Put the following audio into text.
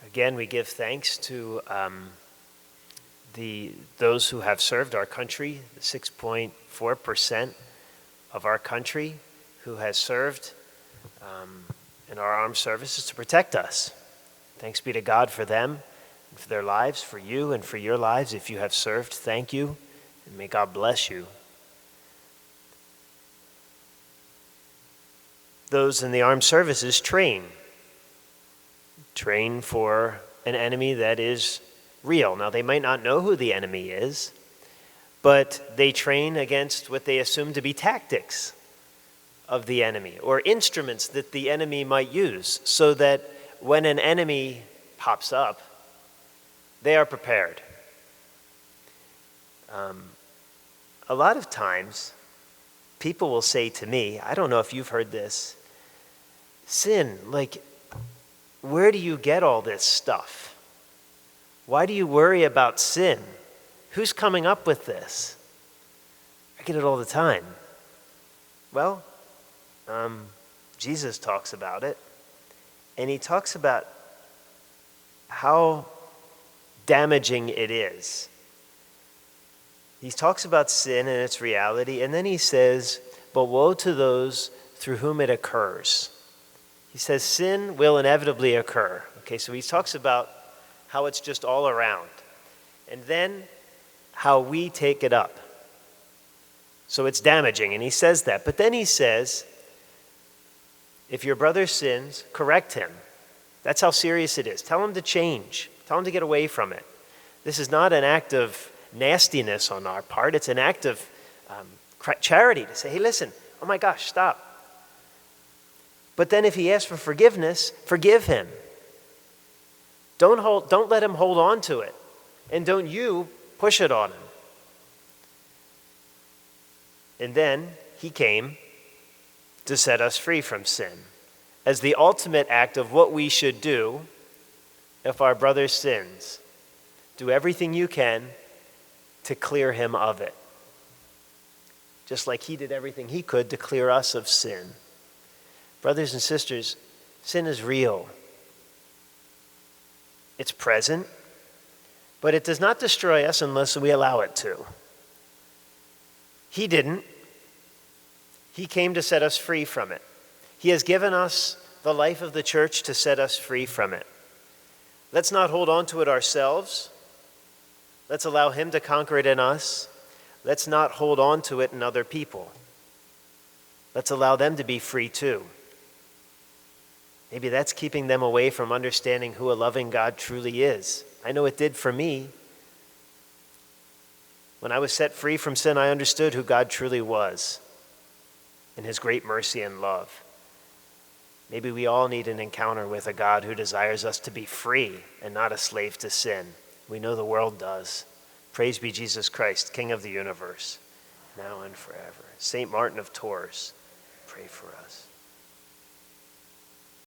Again, we give thanks to those who have served our country, the 6.4% of our country who has served in our armed services to protect us. Thanks be to God for them and for their lives, for you and for your lives. If you have served, thank you, and may God bless you. Those in the armed services train for an enemy that is real. Now, they might not know who the enemy is, but they train against what they assume to be tactics of the enemy or instruments that the enemy might use, so that when an enemy pops up, they are prepared. A lot of times, people will say to me, I don't know if you've heard this, sin, like, where do you get all this stuff? Why do you worry about sin? Who's coming up with this? I get it all the time. Well, Jesus talks about it, and he talks about how damaging it is. He talks about sin and its reality, and then he says, but woe to those through whom it occurs. He says sin will inevitably occur. Okay, so he talks about how it's just all around. And then how we take it up. So it's damaging, and he says that. But then he says, if your brother sins, correct him. That's how serious it is. Tell him to change. Tell him to get away from it. This is not an act of nastiness on our part. It's an act of charity to say, hey, listen, oh my gosh, stop. But then if he asks for forgiveness, forgive him. Don't let him hold on to it. And don't you push it on him. And then he came to set us free from sin as the ultimate act of what we should do if our brother sins. Do everything you can to clear him of it. Just like he did everything he could to clear us of sin. Brothers and sisters, sin is real. It's present, but it does not destroy us unless we allow it to. He didn't. He came to set us free from it. He has given us the life of the church to set us free from it. Let's not hold on to it ourselves. Let's allow him to conquer it in us. Let's not hold on to it in other people. Let's allow them to be free too. Maybe that's keeping them away from understanding who a loving God truly is. I know it did for me. When I was set free from sin, I understood who God truly was and his great mercy and love. Maybe we all need an encounter with a God who desires us to be free and not a slave to sin. We know the world does. Praise be Jesus Christ, King of the universe, now and forever. St. Martin of Tours, pray for us.